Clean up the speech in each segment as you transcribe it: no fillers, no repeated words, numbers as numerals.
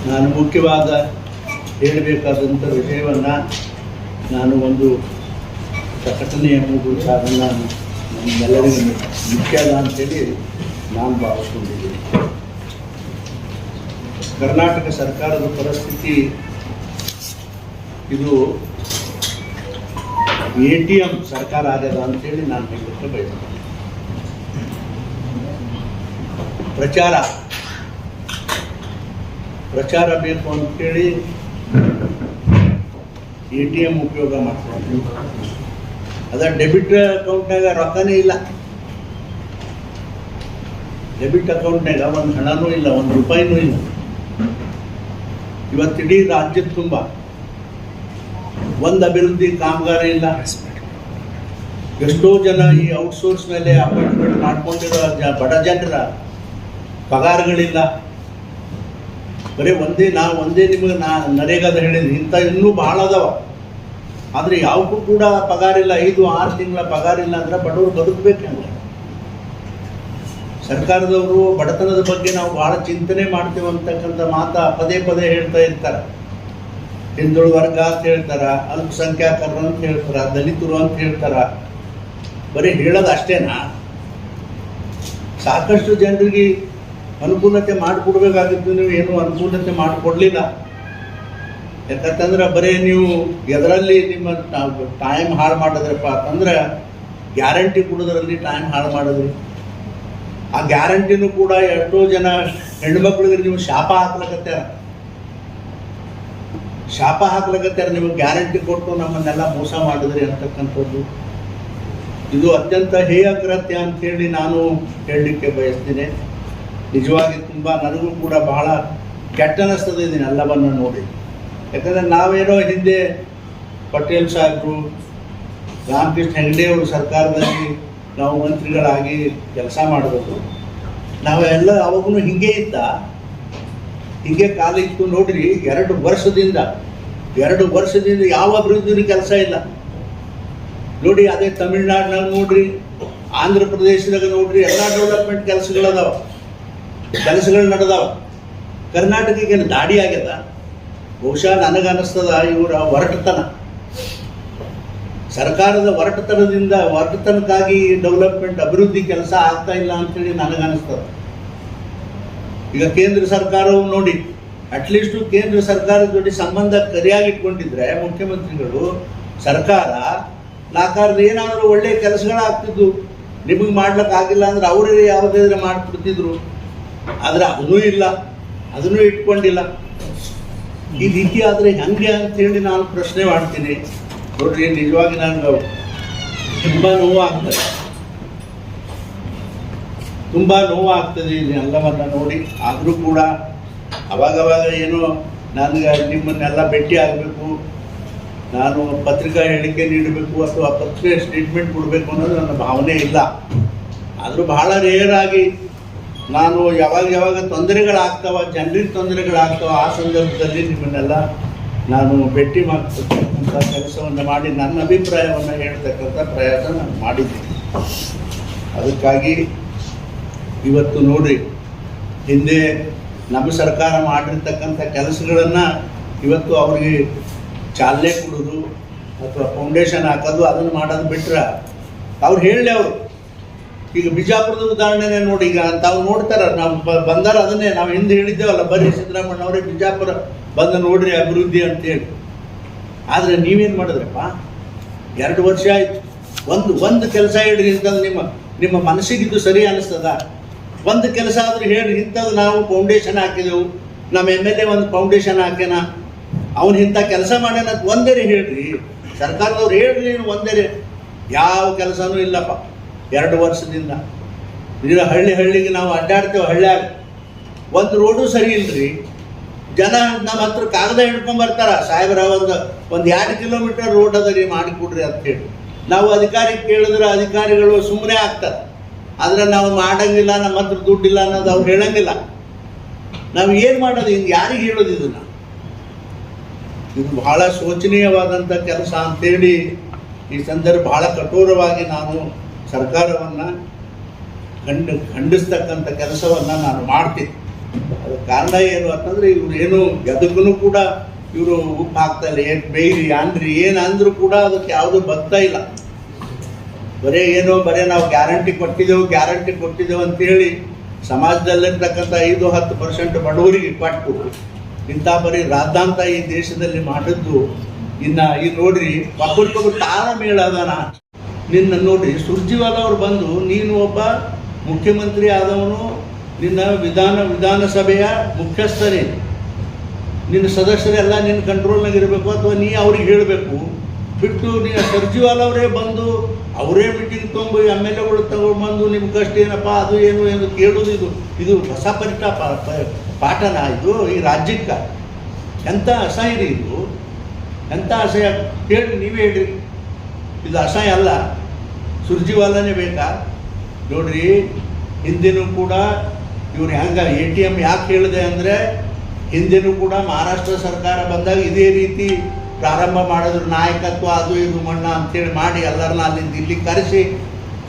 ನಾನು ಮುಖ್ಯವಾದ ಹೇಳಬೇಕಾದಂಥ ವಿಷಯವನ್ನು ನಾನು ಒಂದು ಪ್ರಕಟಣೆಯ ಮೂಲಕ ಅದನ್ನು ನಮ್ಮೆಲ್ಲರಿಗೂ ಮುಖ್ಯದ ಅಂತೇಳಿ ನಾನು ಭಾವಿಸ್ಕೊಂಡಿದ್ದೀನಿ. ಕರ್ನಾಟಕ ಸರ್ಕಾರದ ಪರಿಸ್ಥಿತಿ ಇದು ATM ಸರ್ಕಾರ ಆಗ್ಯದ ಅಂತೇಳಿ ನಾನು ಹೇಳಲಿಕ್ಕೆ ಬಯಸ್ತೇನೆ. ಪ್ರಚಾರ ಬೇಕು ಅಂತೇಳಿ ATM ಉಪಯೋಗ ಮಾಡ್ತಾರೆ. ಅದ ಡೆಬಿಟ್ ಅಕೌಂಟ್ನಾಗ ರೊಕ್ಕನೇ ಇಲ್ಲ, ಡೆಬಿಟ್ ಅಕೌಂಟ್ನಾಗ ಒಂದು ಹಣನೂ ಇಲ್ಲ, ಒಂದು ರೂಪಾಯಿನೂ ಇಲ್ಲ. ಇವತ್ತಿಡೀ ರಾಜ್ಯದ ತುಂಬ ಒಂದು ಅಭಿವೃದ್ಧಿ ಕಾಮಗಾರ ಇಲ್ಲ. ಎಷ್ಟೋ ಜನ ಈ ಔಟ್ಸೋರ್ಸ್ ಮೇಲೆ ಅಪಾಯಿಂಟ್ಮೆಂಟ್ ಮಾಡ್ಕೊಂಡಿರೋ ಬಡ ಜನರ ಪಗಾರಗಳಿಲ್ಲ. ಬರೀ ಒಂದೇ ನಿಮಗೆ ನರೇಗಾದ ಹೇಳಿದ್ವಿ, ಇಂಥ ಇನ್ನೂ ಭಾಳ ಅದಾವ. ಆದರೆ ಯಾವಕ್ಕೂ ಕೂಡ ಪಗಾರ ಇಲ್ಲ. 5-6 ತಿಂಗಳ ಪಗಾರ ಇಲ್ಲ ಅಂದ್ರೆ ಬಡವರು ಬದುಕಬೇಕಂದ್ರೆ ಸರ್ಕಾರದವರು ಬಡತನದ ಬಗ್ಗೆ ನಾವು ಭಾಳ ಚಿಂತನೆ ಮಾಡ್ತೇವೆ ಅಂತಕ್ಕಂಥ ಮಾತು ಪದೇ ಪದೇ ಹೇಳ್ತಾ ಇರ್ತಾರೆ. ಹಿಂದುಳಿದ ವರ್ಗ ಅಂತ ಹೇಳ್ತಾರ, ಅಲ್ಪಸಂಖ್ಯಾತರು ಅಂತ ಹೇಳ್ತಾರ, ದಲಿತರು ಅಂತ ಹೇಳ್ತಾರ. ಬರೀ ಹೇಳೋದು ಅಷ್ಟೇನಾ? ಸಾಕಷ್ಟು ಜನರಿಗೆ ಅನುಕೂಲತೆ ಮಾಡಿಕೊಡ್ಬೇಕಾಗಿದ್ದು ನೀವು ಏನೂ ಅನುಕೂಲತೆ ಮಾಡಿಕೊಡ್ಲಿಲ್ಲ. ಯಾಕಂತಂದ್ರೆ ಬರೀ ನೀವು ಎದರಲ್ಲಿ ನಿಮ್ಮ ಟೈಮ್ ಹಾಳು ಮಾಡಿದ್ರಪ್ಪ ಅಂತಂದ್ರೆ ಗ್ಯಾರಂಟಿ ಕೊಡೋದ್ರಲ್ಲಿ ಟೈಮ್ ಹಾಳು ಮಾಡಿದ್ರಿ. ಆ ಗ್ಯಾರಂಟಿನೂ ಕೂಡ ಎಷ್ಟೋ ಜನ ಹೆಣ್ಮಕ್ಳಿಗೆ ನೀವು ಶಾಪ ಹಾಕ್ಲಕತ್ತಾರೆ. ನಿಮಗೆ ಗ್ಯಾರಂಟಿ ಕೊಟ್ಟು ನಮ್ಮನ್ನೆಲ್ಲ ಮೋಸ ಮಾಡಿದ್ರಿ ಅಂತಕ್ಕಂಥದ್ದು ಇದು ಅತ್ಯಂತ ಹೇಯ ಕೃತ್ಯ ಅಂಥೇಳಿ ನಾನು ಹೇಳಲಿಕ್ಕೆ ಬಯಸ್ತೀನಿ. ನಿಜವಾಗಿ ತುಂಬ ನನಗೂ ಕೂಡ ಬಹಳ ಕೆಟ್ಟ ಅನ್ನಿಸ್ತದೆ ಇದನ್ನೆಲ್ಲವನ್ನು ನೋಡಿ. ಯಾಕಂದರೆ ನಾವೇನೋ ಹಿಂದೆ ಪಟೇಲ್ ಸಾಹೇಬರು, ರಾಮಕೃಷ್ಣ ಹೆಗಡೆ ಅವರು ಸರ್ಕಾರದಲ್ಲಿ ನಾವು ಮಂತ್ರಿಗಳಾಗಿ ಕೆಲಸ ಮಾಡಬೇಕು. ನಾವೆಲ್ಲ ಅವಾಗೂ ಹಿಂಗೆ ಇದ್ದ, ಹಿಂಗೆ ಕಾಲಿತ್ತು ನೋಡ್ರಿ. 2 ವರ್ಷದಿಂದ ಯಾವ ಅಭಿವೃದ್ಧಿ ಕೆಲಸ ಇಲ್ಲ ನೋಡಿ. ಅದೇ ತಮಿಳ್ನಾಡಿನಾಗ ನೋಡ್ರಿ, ಆಂಧ್ರ ಪ್ರದೇಶದಾಗ ನೋಡ್ರಿ, ಎಲ್ಲ ಡೆವಲಪ್ಮೆಂಟ್ ಕೆಲಸಗಳು ನಡೆದಾವ. ಕರ್ನಾಟಕಕ್ಕೆ ದಾಡಿ ಆಗ್ಯದ. ಬಹುಶಃ ನನಗನ್ನಿಸ್ತದ ಇವರ ಹೊರಟತನ, ಸರ್ಕಾರದ ಹೊರಟತನಕ್ಕಾಗಿ ಡೆವಲಪ್ಮೆಂಟ್ ಅಭಿವೃದ್ಧಿ ಕೆಲಸ ಆಗ್ತಾ ಇಲ್ಲ ಅಂತೇಳಿ ನನಗನ್ನಿಸ್ತದೆ. ಈಗ ಕೇಂದ್ರ ಸರ್ಕಾರವು ನೋಡಿ, ಅಟ್ಲೀಸ್ಟು ಕೇಂದ್ರ ಸರ್ಕಾರದ ಜೊತೆ ಸಂಬಂಧ ಸರಿಯಾಗಿ ಇಟ್ಕೊಂಡಿದ್ರೆ ಮುಖ್ಯಮಂತ್ರಿಗಳು, ಸರ್ಕಾರ 4 ಏನಾದರೂ ಒಳ್ಳೆಯ ಕೆಲಸಗಳಾಗ್ತಿದ್ದು. ನಿಮಗೆ ಮಾಡ್ಲಿಕ್ಕಾಗಿಲ್ಲ ಅಂದ್ರೆ ಅವರೇ ಯಾವುದಾದ್ರೆ ಮಾಡಿಬಿಡ್ತಿದ್ರು. ಆದರೆ ಅದನ್ನೂ ಇಲ್ಲ, ಅದನ್ನೂ ಇಟ್ಕೊಂಡಿಲ್ಲ. ಈ ರೀತಿ ಆದರೆ ಹೆಂಗೆ ಅಂತೇಳಿ ನಾನು ಪ್ರಶ್ನೆ ಮಾಡ್ತೀನಿ. ನೋಡ್ರಿ, ನಿಜವಾಗಿ ನನಗೆ ತುಂಬ ನೋವಾಗ್ತದೆ ಇದನ್ನೆಲ್ಲವನ್ನು ನೋಡಿ. ಆದರೂ ಕೂಡ ಅವಾಗವಾಗ ಏನೋ ನನಗೆ ನಿಮ್ಮನ್ನೆಲ್ಲ ಭೇಟಿ ಆಗಬೇಕು, ನಾನು ಪತ್ರಿಕಾ ಹೇಳಿಕೆ ನೀಡಬೇಕು ಅಥವಾ ಪತ್ರಿಕೆ ಸ್ಟೇಟ್ಮೆಂಟ್ ಕೊಡಬೇಕು ಅನ್ನೋದು ನನ್ನ ಭಾವನೆ ಇಲ್ಲ. ಆದರೂ ಬಹಳ ರೇರಾಗಿ ನಾನು ಯಾವಾಗ ತೊಂದರೆಗಳಾಗ್ತಾವ, ಜನರಿಗೆ ತೊಂದರೆಗಳಾಗ್ತಾವ, ಆ ಸಂದರ್ಭದಲ್ಲಿ ನಿಮ್ಮನ್ನೆಲ್ಲ ನಾನು ಭೇಟಿ ಮಾಡ್ತಕ್ಕಂಥ ಕೆಲಸವನ್ನು ಮಾಡಿ ನನ್ನ ಅಭಿಪ್ರಾಯವನ್ನು ಹೇಳ್ತಕ್ಕಂಥ ಪ್ರಯತ್ನ ನಾನು ಮಾಡಿದ್ದೀನಿ. ಅದಕ್ಕಾಗಿ ಇವತ್ತು ನೋಡಿರಿ, ಹಿಂದೆ ನಮ್ಮ ಸರ್ಕಾರ ಮಾಡಿರ್ತಕ್ಕಂಥ ಕೆಲಸಗಳನ್ನು ಇವತ್ತು ಅವ್ರಿಗೆ ಚಾಲನೆ ಕೊಡೋದು ಅಥವಾ ಫೌಂಡೇಶನ್ ಹಾಕೋದು ಅದನ್ನು ಮಾಡೋದು ಬಿಟ್ರೆ ಅವ್ರು ಹೇಳಲಿ. ಅವರು ಈಗ ಬಿಜಾಪುರದ ಉದಾಹರಣೆನೇ ನೋಡಿ. ಈಗ ತಾವು ನೋಡ್ತಾರೆ, ನಾವು ಬಂದಾರ ಅದನ್ನೇ ನಾವು ಹಿಂದೆ ಹೇಳಿದ್ದೇವಲ್ಲ, ಬರ್ರಿ ಸಿದ್ದರಾಮಯ್ಯ ಅವರೇ ಬಿಜಾಪುರ ಬಂದು ನೋಡ್ರಿ ಅಭಿವೃದ್ಧಿ ಅಂತೇಳಿ. ಆದರೆ ನೀವೇನು ಮಾಡಿದ್ರಪ್ಪ? 2 ವರ್ಷ ಆಯಿತು. ಒಂದು ಕೆಲಸ ಹೇಳ್ರಿ ಅಂತಂದು ನಿಮ್ಮ ಮನಸ್ಸಿಗಿದ್ದು ಸರಿ ಅನ್ನಿಸ್ತದ? ಒಂದು ಕೆಲಸ ಆದರೂ ಹೇಳ್ರಿ, ಇಂಥದ್ದು ನಾವು ಫೌಂಡೇಶನ್ ಹಾಕಿದೆವು, ನಮ್ಮ MLA ಒಂದು ಫೌಂಡೇಶನ್ ಹಾಕ್ಯಾನ, ಅವನು ಇಂಥ ಕೆಲಸ ಮಾಡ್ಯಾನ ಅಂತ ಒಂದೇರೆ ಹೇಳ್ರಿ. ಸರ್ಕಾರದವ್ರು ಹೇಳ್ರಿ, ಒಂದೇರೆ ಯಾವ ಕೆಲಸನೂ ಇಲ್ಲಪ್ಪ 2 ವರ್ಷದಿಂದ. ಇದರ ಹಳ್ಳಿಗೆ ನಾವು ಅಡ್ಡಾಡ್ತೇವೆ, ಹಳ್ಳ್ಯಾಗ ಒಂದು ರೋಡು ಸರಿ ಇಲ್ರಿ. ಜನ ನಮ್ಮ ಹತ್ರ ಕಾಗದ ಹಿಡ್ಕೊಂಬರ್ತಾರ, ಸಾಹೇಬ್ರ ಒಂದು 2 ಕಿಲೋಮೀಟರ್ ರೋಡ್ ಅದ ರೀ ಮಾಡಿಕೊಡ್ರಿ ಅಂತೇಳಿ. ನಾವು ಅಧಿಕಾರಿ ಕೇಳಿದ್ರೆ ಅಧಿಕಾರಿಗಳು ಸುಮ್ಮನೆ ಆಗ್ತಾರೆ. ಆದರೆ ನಾವು ಮಾಡಂಗಿಲ್ಲ, ನಮ್ಮ ಹತ್ರ ದುಡ್ಡಿಲ್ಲ ಅನ್ನೋದು ಅವ್ರು ಹೇಳಂಗಿಲ್ಲ. ನಾವು ಏನು ಮಾಡೋದು? ಹಿಂಗೆ ಯಾರಿಗೆ ಹೇಳೋದು? ಇದು ಬಹಳ ಶೋಚನೀಯವಾದಂಥ ಕೆಲಸ ಅಂತೇಳಿ ಈ ಸಂದರ್ಭ ಬಹಳ ಕಠೋರವಾಗಿ ನಾನು ಸರ್ಕಾರವನ್ನು ಖಂಡಿಸ್ತಕ್ಕಂಥ ಕೆಲಸವನ್ನು ನಾನು ಮಾಡ್ತೀನಿ. ಕಾರಣ ಏನು ಅಂತಂದರೆ ಇವ್ರು ಏನು ಎದಕ್ಕೂ ಕೂಡ ಇವರು ಉಪ್ಪು ಹಾಕ್ತಾರೆ, ಏನು ಬೇಯ್ರಿ ಅಂದ್ರಿ ಏನು ಅಂದರೂ ಕೂಡ ಅದಕ್ಕೆ ಯಾವುದೂ ಬರ್ತಾ ಇಲ್ಲ. ಬರೀ ನಾವು ಗ್ಯಾರಂಟಿ ಕೊಟ್ಟಿದ್ದೆವು ಅಂತೇಳಿ ಸಮಾಜದಲ್ಲಿರ್ತಕ್ಕಂಥ 5-10% ಬಡವರಿಗೆ ಕೊಟ್ಟು ಇಂಥ ಬರೀ ರಾದ್ದಾಂತ ಈ ದೇಶದಲ್ಲಿ ಮಾಡಿದ್ದು. ಇನ್ನು ಇದು ನೋಡ್ರಿ, ಒಬ್ಬರಿಗೊಬ್ಬರು ತಾಳಮೇಳ ಅದಾನ. ನಿನ್ನ ನೋಡ್ರಿ, ಸುರ್ಜಿವಾಲ ಅವ್ರು ಬಂದು ನೀನು ಒಬ್ಬ ಮುಖ್ಯಮಂತ್ರಿ ಆದವನು, ನಿನ್ನ ವಿಧಾನಸಭೆಯ ಮುಖ್ಯಸ್ಥರೇ, ನಿನ್ನ ಸದಸ್ಯರೆಲ್ಲ ನಿನ್ನ ಕಂಟ್ರೋಲ್ನಾಗ ಇರಬೇಕು ಅಥವಾ ನೀ ಅವ್ರಿಗೆ ಹೇಳಬೇಕು. ಬಿಟ್ಟು ನೀನು ಸುರ್ಜಿವಾಲ ಅವರೇ ಬಂದು ಅವರೇ ಮೀಟಿಂಗ್ ತೊಗೊಂಡು MLAಗಳು ತಗೊಂಡ್ಬಂದು ನಿಮ್ಮ ಕಷ್ಟ ಏನಪ್ಪ ಅದು ಏನು ಕೇಳೋದು, ಇದು ಹೊಸ ಪಾಠನ ಇದು ಈ ರಾಜ್ಯಕ್ಕೆ? ಎಂಥ ಅಸಹ್ಯ ರೀ ಇದು, ಎಂಥ ಅಸಹ್ಯ ಹೇಳಿ, ನೀವೇ ಹೇಳ್ರಿ. ಇದು ಅಸಹ್ಯ ಅಲ್ಲ, ಸುರ್ಜಿವಾಲನೇ ಬೇಕಾ? ನೋಡ್ರಿ, ಹಿಂದೆನೂ ಕೂಡ ಇವ್ರು ಹೆಂಗೆ ATM ಯಾಕೆ ಹೇಳಿದೆ ಅಂದರೆ, ಹಿಂದೆನೂ ಕೂಡ ಮಹಾರಾಷ್ಟ್ರ ಸರ್ಕಾರ ಬಂದಾಗ ಇದೇ ರೀತಿ ಪ್ರಾರಂಭ ಮಾಡಿದ್ರು. ನಾಯಕತ್ವ ಅದು ಇದು ಮಣ್ಣ ಅಂತೇಳಿ ಮಾಡಿ ಎಲ್ಲರನ್ನ ಅಲ್ಲಿಂದ ಇಲ್ಲಿ ಕರೆಸಿ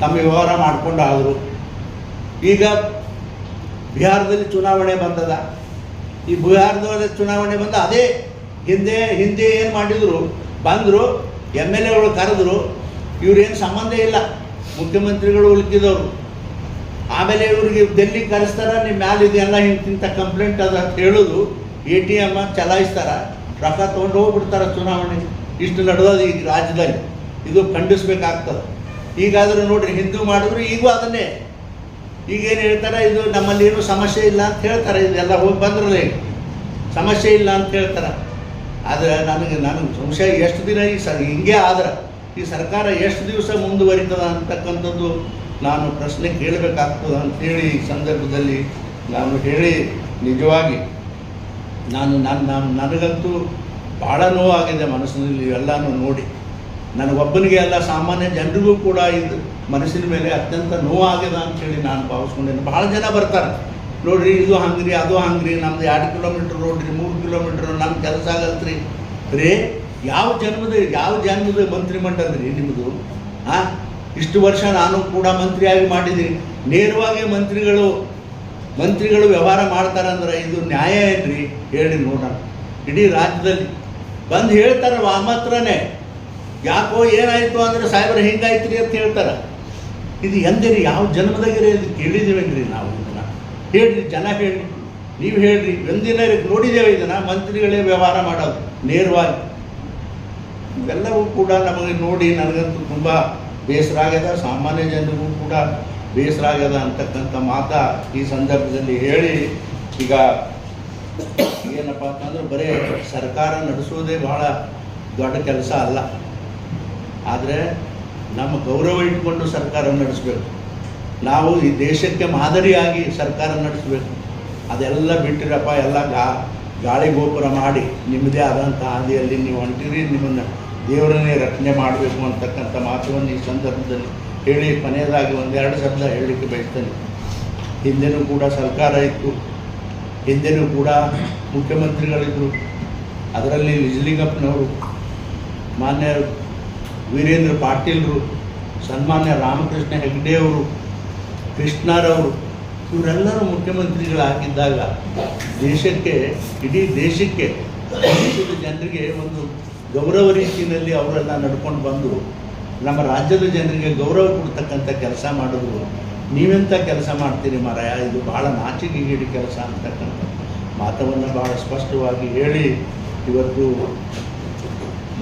ತಮ್ಮ ವ್ಯವಹಾರ ಮಾಡ್ಕೊಂಡು ಆದರು. ಈಗ ಬಿಹಾರದಲ್ಲಿ ಚುನಾವಣೆ ಬಂದದ. ಈ ಬಿಹಾರದಲ್ಲಿ ಚುನಾವಣೆ ಬಂದ ಅದೇ ಹಿಂದೆ ಏನು ಮಾಡಿದರು, ಬಂದರು MLAಗಳು ಕರೆದ್ರು, ಇವ್ರೇನು ಸಂಬಂಧ ಇಲ್ಲ ಮುಖ್ಯಮಂತ್ರಿಗಳು ಉಳ್ಕಿದವರು. ಆಮೇಲೆ ಇವ್ರಿಗೆ ಡೆಲ್ಲಿ ಕರೆಸ್ತಾರ, ನಿಮ್ಮ ಮ್ಯಾಲೆ ಇದೆಲ್ಲ ಇಂಥ ಕಂಪ್ಲೇಂಟ್ ಅದ ಅಂತ ಹೇಳೋದು, ATM ಚಲಾಯಿಸ್ತಾರ, ರೊಕ್ಕ ತೊಗೊಂಡು ಹೋಗ್ಬಿಡ್ತಾರೆ ಚುನಾವಣೆ. ಇಷ್ಟು ನಡೆದೋದು ಈಗ ರಾಜ್ಯದಲ್ಲಿ. ಇದು ಖಂಡಿಸ್ಬೇಕಾಗ್ತದೆ. ಈಗಾದರೂ ನೋಡ್ರಿ, ಹಿಂದೂ ಮಾಡಿದ್ರು ಈಗೂ ಅದನ್ನೇ. ಈಗೇನು ಹೇಳ್ತಾರೆ, ಇದು ನಮ್ಮಲ್ಲಿ ಏನೂ ಸಮಸ್ಯೆ ಇಲ್ಲ ಅಂತ ಹೇಳ್ತಾರೆ. ಇದೆಲ್ಲ ಹೋಗಿ ಬಂದ್ರಲ್ಲ, ಸಮಸ್ಯೆ ಇಲ್ಲ ಅಂತ ಹೇಳ್ತಾರೆ. ಆದರೆ ನನಗೆ ಸಂಶಯ, ಎಷ್ಟು ದಿನ ಹಿಂಗೆ ಆದ್ರೆ ಈ ಸರ್ಕಾರ ಎಷ್ಟು ದಿವಸ ಮುಂದುವರಿತದ ಅಂತಕ್ಕಂಥದ್ದು ನಾನು ಪ್ರಶ್ನೆ ಕೇಳಬೇಕಾಗ್ತದೆ ಅಂಥೇಳಿ ಈ ಸಂದರ್ಭದಲ್ಲಿ ನಾನು ಹೇಳಿ, ನಿಜವಾಗಿ ನನಗಂತೂ ಭಾಳ ನೋವಾಗಿದೆ ಮನಸ್ಸಿನಲ್ಲಿ ಇವೆಲ್ಲನೂ ನೋಡಿ. ನನಗೊಬ್ಬನಿಗೆ ಅಲ್ಲ, ಸಾಮಾನ್ಯ ಜನರಿಗೂ ಕೂಡ ಇದು ಮನಸ್ಸಿನ ಮೇಲೆ ಅತ್ಯಂತ ನೋವಾಗಿದೆ ಅಂಥೇಳಿ ನಾನು ಭಾವಿಸ್ಕೊಂಡೇನೆ. ಭಾಳ ಜನ ಬರ್ತಾರೆ ನೋಡ್ರಿ, ಇದು ಹಂಗ್ರಿ ಅದು ಹಂಗ್ರಿ, ನಮ್ದು 2 ಕಿಲೋಮೀಟ್ರ್ ನೋಡ್ರಿ, 3 ಕಿಲೋಮೀಟ್ರ್ ನಮ್ಮ ಕೆಲಸ ಆಗಲ್ತ್ರಿ. ಬರೀ ಯಾವ ಜನ್ಮದ ಮಂತ್ರಿಮಂಡಲ ರೀ ನಿಮ್ಮದು? ಇಷ್ಟು ವರ್ಷ ನಾನು ಕೂಡ ಮಂತ್ರಿಯಾಗಿ ಮಾಡಿದ್ದೀನಿ. ನೇರವಾಗಿ ಮಂತ್ರಿಗಳು ವ್ಯವಹಾರ ಮಾಡ್ತಾರಂದ್ರೆ ಇದು ನ್ಯಾಯ ಏನ್ರಿ ಹೇಳಿ ನೋಡೋಣ. ಇಡೀ ರಾಜ್ಯದಲ್ಲಿ ಬಂದು ಹೇಳ್ತಾರೆ ಮಾತ್ರನೇ, ಯಾಕೋ ಏನಾಯಿತು ಅಂದರೆ ಸಾಹೇಬ್ರ ಹಿಂಗಾಯ್ತು ರೀ ಅಂತ ಹೇಳ್ತಾರೆ. ಇದು ಎಂದಿರಿ, ಯಾವ ಜನ್ಮದಾಗಿರಿ ಇದು ಕೇಳಿದ್ದೀವೇನ್ರಿ ನಾವು? ಇದನ್ನು ಹೇಳ್ರಿ, ಜನ ಹೇಳ್ರಿ, ನೀವು ಹೇಳ್ರಿ. ಒಂದಿನ ನೋಡಿದ್ದೇವೆ ಇದನ್ನು, ಮಂತ್ರಿಗಳೇ ವ್ಯವಹಾರ ಮಾಡೋದು ನೇರವಾಗಿ. ಇವೆಲ್ಲವೂ ಕೂಡ ನಮಗೆ ನೋಡಿ ನನಗಂತೂ ತುಂಬ ಬೇಸರ ಆಗ್ಯದ, ಸಾಮಾನ್ಯ ಜನರಿಗೂ ಕೂಡ ಬೇಸರ ಆಗ್ಯದ ಅಂತಕ್ಕಂಥ ಮಾತಾ ಈ ಸಂದರ್ಭದಲ್ಲಿ ಹೇಳಿ, ಈಗ ಏನಪ್ಪ ಅಂತಂದ್ರೆ ಬರೀ ಸರ್ಕಾರ ನಡೆಸೋದೇ ಬಹಳ ದೊಡ್ಡ ಕೆಲಸ ಅಲ್ಲ. ಆದರೆ ನಮ್ಮ ಗೌರವ ಇಟ್ಕೊಂಡು ಸರ್ಕಾರ ನಡೆಸಬೇಕು. ನಾವು ಈ ದೇಶಕ್ಕೆ ಮಾದರಿಯಾಗಿ ಸರ್ಕಾರ ನಡೆಸಬೇಕು. ಅದೆಲ್ಲ ಬಿಟ್ಟಿರಪ್ಪ, ಎಲ್ಲ ಗಾಳಿ ಗೋಪುರ ಮಾಡಿ ನಿಮ್ಮದೇ ಆದಂಥ ಹಾದಿಯಲ್ಲಿ ನೀವು ಹೊಂಟಿರಿ, ನಿಮ್ಮನ್ನು ದೇವರನ್ನೇ ರಕ್ಷಣೆ ಮಾಡಬೇಕು ಅಂತಕ್ಕಂಥ ಮಾತುವನ್ನು ಈ ಸಂದರ್ಭದಲ್ಲಿ ಹೇಳಿ ಕೊನೆಯದಾಗಿ 1-2 ಶಬ್ದ ಹೇಳಲಿಕ್ಕೆ ಬಯಸ್ತೇನೆ. ಹಿಂದೆನೂ ಕೂಡ ಸರ್ಕಾರ ಇತ್ತು, ಹಿಂದೆನೂ ಕೂಡ ಮುಖ್ಯಮಂತ್ರಿಗಳಿದ್ದರು. ಅದರಲ್ಲಿ ನಿಜಲಿಂಗಪ್ಪನವರು, ಮಾನ್ಯ ವೀರೇಂದ್ರ ಪಾಟೀಲ್ರು, ಸನ್ಮಾನ್ಯ ರಾಮಕೃಷ್ಣ ಹೆಗ್ಡೆಯವರು, ಕೃಷ್ಣರವರು, ಇವರೆಲ್ಲರೂ ಮುಖ್ಯಮಂತ್ರಿಗಳಾಗಿದ್ದಾಗ ದೇಶಕ್ಕೆ, ಇಡೀ ದೇಶಕ್ಕೆ, ದೇಶದ ಜನರಿಗೆ ಒಂದು ಗೌರವ ರೀತಿಯಲ್ಲಿ ಅವರೆಲ್ಲ ನಡ್ಕೊಂಡು ಬಂದು ನಮ್ಮ ರಾಜ್ಯದ ಜನರಿಗೆ ಗೌರವ ಕೊಡ್ತಕ್ಕಂಥ ಕೆಲಸ ಮಾಡಿದ್ರು. ನೀವೆಂಥ ಕೆಲಸ ಮಾಡ್ತೀರಿ ಮಾರಾಯ, ಇದು ಭಾಳ ನಾಚಿಕೆಗೇಡಿ ಕೆಲಸ ಅಂತಕ್ಕಂಥ ಮಾತವನ್ನು ಭಾಳ ಸ್ಪಷ್ಟವಾಗಿ ಹೇಳಿ, ಇವತ್ತು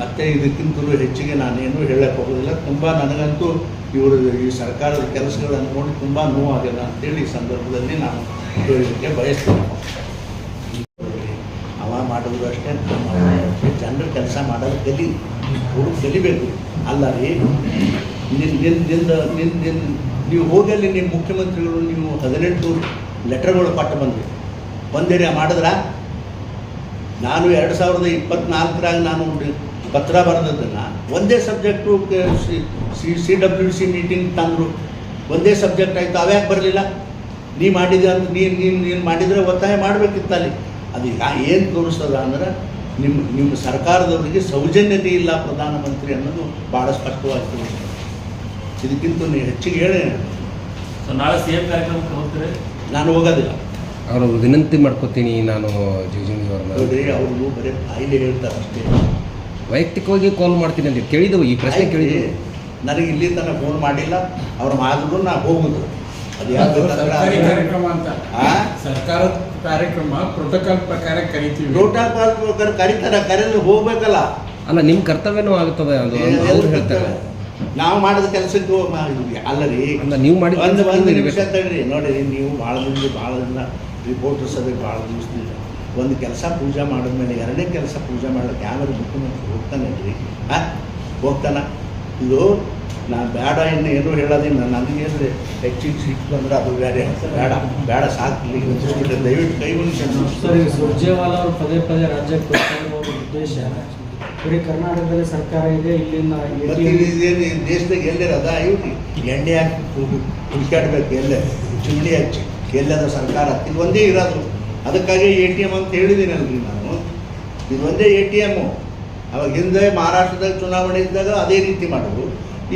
ಮತ್ತೆ ಇದಕ್ಕಿಂತಲೂ ಹೆಚ್ಚಿಗೆ ನಾನೇನು ಹೇಳಕ್ಕೆ ಹೋಗೋದಿಲ್ಲ. ತುಂಬ ನನಗಂತೂ ಇವರು ಈ ಸರ್ಕಾರದ ಕೆಲಸಗಳನ್ನು ನೋಡಿ ತುಂಬ ನೋವಾಗಿದೆ ಅಂತೇಳಿ ಈ ಸಂದರ್ಭದಲ್ಲಿ ನಾನು ಹೇಳಲಿಕ್ಕೆ ಬಯಸ್ತೇನೆ. ಅವ ಮಾಡೋದು ಅಷ್ಟೇ, ಜನರು ಕೆಲಸ ಮಾಡೋದು ಕಲಿಬೇಕು ಅಲ್ಲ ರೀ. ನೀವು ಹೋಗಲ್ಲಿ ನಿಮ್ಮ ಮುಖ್ಯಮಂತ್ರಿಗಳು ನೀವು 18 ಲೆಟರ್ಗಳು ಕೊಟ್ಟು ಬಂದ್ರಿ, ಒಂದೇರಿ ಮಾಡಿದ್ರ? ನಾನು 2024 ನಾನು ಪತ್ರ ಬರೆದದ್ದನ್ನು ಒಂದೇ ಸಬ್ಜೆಕ್ಟು CWC ಮೀಟಿಂಗ್ ತಂದರು, ಒಂದೇ ಸಬ್ಜೆಕ್ಟ್ ಆಯಿತು. ಅವ್ಯಾಕೆ ಬರಲಿಲ್ಲ? ನೀ ಮಾಡಿದೆ ಅಂತ ನೀನು ಮಾಡಿದರೆ ಒತ್ತಾಯ ಮಾಡಬೇಕಿತ್ತಲ್ಲಿ. ಅದು ಏನು ತೋರಿಸ್ತದ ಅಂದ್ರೆ ನಿಮ್ಮ ಸರ್ಕಾರದವರಿಗೆ ಸೌಜನ್ಯತೆ ಇಲ್ಲ ಪ್ರಧಾನಮಂತ್ರಿ ಅನ್ನೋದು ಭಾಳ ಸ್ಪಷ್ಟವಾಗಿ ತೋರಿಸ್ತದೆ. ಇದಕ್ಕಿಂತ ಹೆಚ್ಚಿಗೆ ಹೇಳಿ ನಾಳೆ CM ಕಾರ್ಯಕ್ರಮಕ್ಕೆ ಹೋಗ್ತೀರಿ? ನಾನು ಹೋಗೋದಿಲ್ಲ. ಅವರು ವಿನಂತಿ ಮಾಡ್ಕೋತೀನಿ ನಾನು ಜುಜುಣಿ ಅವ್ರನ್ನ. ನೋಡ್ರಿ, ಅವರು ಬರೀ ಕಾಯಿಲೆ ಹೇಳ್ತಾರೆ ಅಷ್ಟೇ. ವೈಯಕ್ತಿಕವಾಗಿ ಕಾಲ್ ಮಾಡ್ತೀನಿ ಅಂತ ಕೇಳಿದವು, ಈ ಪ್ರಶ್ನೆ ಕೇಳಿದೆವು. ನನಗೆ ಇಲ್ಲಿ ತನಕ ಫೋನ್ ಮಾಡಿಲ್ಲ. ಅವ್ರು ಮಾಡಿದ್ರು ನಾ ಹೋಗುದು. ಅದು ಯಾವ್ದು ಕಾರ್ಯಕ್ರಮ ಅಂತ ಸರ್ಕಾರದ ಕಾರ್ಯಕ್ರಮ ಪ್ರೋಟೋಕಾಲ್ ಪ್ರಕಾರ ಕರಿತೀವಿ. ಪ್ರೋಟೋಕಾಲ್ ಪ್ರಕಾರ ಕರೀತಾರೆ, ಕರೆದು ಹೋಗ್ಬೇಕಲ್ಲ. ಅಲ್ಲ, ನಿಮ್ಮ ಕರ್ತವ್ಯನೂ ಆಗ್ತದೆ ಅದು ಅವ್ರು ಹೇಳ್ತಾರೆ. ನಾವು ಮಾಡಿದ ಕೆಲಸಕ್ಕೂ ಅಲ್ಲ ರೀ, ನೀವು ಮಾಡಿ ಒಂದು ನಿಮಿಷ ತಡ್ರಿ. ನೋಡಿ, ನೀವು ಭಾಳ ದಿನ ರಿಪೋರ್ಟರ್ಸ್ ಅದಕ್ಕೆ ಭಾಳ ದಿವಸದಿಂದ ಒಂದು ಕೆಲಸ ಪೂಜೆ ಮಾಡಿದ್ಮೇಲೆ ಎರಡನೇ ಕೆಲಸ ಪೂಜೆ ಮಾಡ್ಲಿಕ್ಕೆ ಯಾರು ಮುಖ್ಯಮಂತ್ರಿ ಹೋಗ್ತಾನೆ ರೀ? ಹೋಗ್ತಾನ? ಇದು ನಾ ಬೇಡ ಇನ್ನು ಏನೂ ಹೇಳೋದಿಲ್ಲ. ನನಗೇನು ಹೆಚ್ಚಿಗೆ ಸಿಕ್ತು ಅಂದ್ರೆ ಅದು ಬೇರೆ ಬೇಡ ಸಾಕು. ದಯವಿಟ್ಟು ಕೈ ಮುಗಿಸ್ಕೊಂಡು ಸರ್, ಈಗ ಸುರ್ಜೇವಾಲಾ ಅವರು ಪದೇ ಪದೇ ರಾಜ್ಯಕ್ಕೆ ಬರ್ತಾ ಇರೋ ಉದ್ದೇಶ ಬರೀ ಕರ್ನಾಟಕದಲ್ಲಿ ಸರ್ಕಾರ ಇದೆ, ಇಲ್ಲಿಂದ ದೇಶದಾಗ ಎಲ್ಲರ ಅದ ಇವ್ರಿ ಎಣ್ಣೆ ಹಾಕಿ ಹುಡುಕಾಡ್ಬೇಕು, ಎಲ್ಲೇ ಚಿಮಣಿ ಹಚ್ಚಿ ಎಲ್ಲದ ಸರ್ಕಾರ ಇದು ಒಂದೇ ಇರೋದು. ಅದಕ್ಕಾಗಿ ATM ಅಂತ ಹೇಳಿದ್ದೀನಲ್ರಿ ನಾನು. ಇದು ಒಂದೇ ATM. ಅವಾಗ ಹಿಂದೆ ಮಹಾರಾಷ್ಟ್ರದಾಗ ಚುನಾವಣೆ ಇದ್ದಾಗ ಅದೇ ರೀತಿ ಮಾಡಿದ್ರು.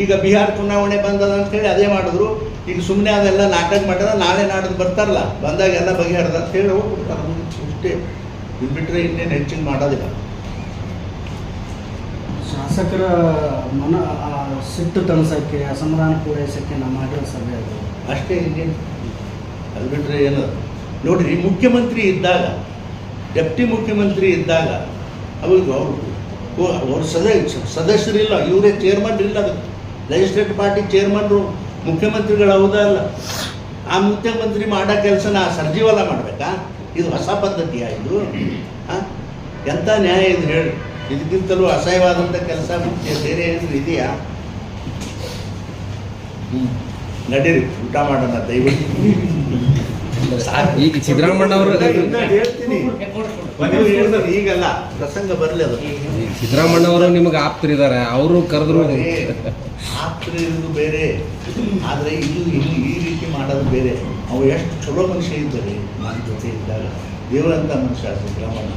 ಈಗ ಬಿಹಾರ ಚುನಾವಣೆ ಬಂದದ ಅಂತೇಳಿ ಅದೇ ಮಾಡಿದ್ರು. ಈಗ ಸುಮ್ಮನೆ ಅದೆಲ್ಲ ನಾಟಕ ಮಾಡ್ಯಾರ. ನಾಳೆ ನಾಡಿದ್ದು ಬರ್ತಾರಲ್ಲ, ಬಂದಾಗ ಎಲ್ಲ ಬಗೆಹರಿದ ಅಂತ ಹೇಳಿ ಹೋಗ್ಬಿಡ್ತಾರೆ. ಅಷ್ಟೇ, ಇದು ಬಿಟ್ಟರೆ ಇನ್ನೇನು ಹೆಚ್ಚಿಗೆ ಮಾಡೋದಿಲ್ಲ. ಶಾಸಕರ ಸಿಟ್ಟು ತಣಿಸೋಕ್ಕೆ, ಅಸಮಾಧಾನ ಪೂರೈಸೋಕ್ಕೆ ನಾವು ಮಾಡಿರೋ ಸಭೆ ಅದು ಅಷ್ಟೇ, ಇನ್ನೇನು. ಅದು ಬಿಟ್ಟರೆ ಏನು ನೋಡಿರಿ, ಮುಖ್ಯಮಂತ್ರಿ ಇದ್ದಾಗ, ಡೆಪ್ಟಿ ಮುಖ್ಯಮಂತ್ರಿ ಇದ್ದಾಗ ಅವ್ರಿಗೆ ಅವ್ರ ಸದಸ್ಯರಿಲ್ಲ, ಇವರೇ ಚೇರ್ಮನ್ ಇಲ್ಲ. ಅದು ಲೆಜಿಸ್ಲೇಟಿವ್ ಪಾರ್ಟಿ ಚೇರ್ಮನ್ರು ಮುಖ್ಯಮಂತ್ರಿಗಳು ಹೌದಾ ಅಲ್ಲ? ಆ ಮುಖ್ಯಮಂತ್ರಿ ಮಾಡೋ ಕೆಲಸನ ಸರ್ಜಿವಾಲ ಮಾಡಬೇಕಾ? ಇದು ಹೊಸ ಪದ್ಧತಿಯಾ ಇದು? ಎಂಥ ನ್ಯಾಯ ಇದು ಹೇಳಿ? ಇದಕ್ಕಿಂತಲೂ ಅಸಹ್ಯವಾದಂಥ ಕೆಲಸ ಬೇರೆ ಏನಾದರೂ ಇದೆಯಾ? ನಡೀರಿ, ಊಟ ಮಾಡೋಣ ದಯವಿಟ್ಟು. ಈಗ ಸಿದ್ದರಾಮಣ್ಣ ಅವರು ಹೇಳ್ತೀನಿ, ಈಗಲ್ಲ, ಪ್ರಸಂಗ ಬರಲಿ. ಅದು ಸಿದ್ದರಾಮಣ್ಣ ಅವರು ನಿಮಗೆ ಆಪ್ತರಿದ್ದಾರೆ, ಅವರು ಕರೆದ್ರು. ಆಪ್ತರು ಇರೋದು ಬೇರೆ, ಆದರೆ ಇದು ಇಲ್ಲಿ ಈ ರೀತಿ ಮಾಡೋದು ಬೇರೆ. ಅವು ಎಷ್ಟು ಚಲೋ ಮನುಷ್ಯ ಇದ್ದಾರೆ ನನ್ನ ಜೊತೆ ಇದ್ದಾಗ. ದೇವರಂಥ ಮನುಷ್ಯ ಸಿದ್ದರಾಮಣ್ಣ.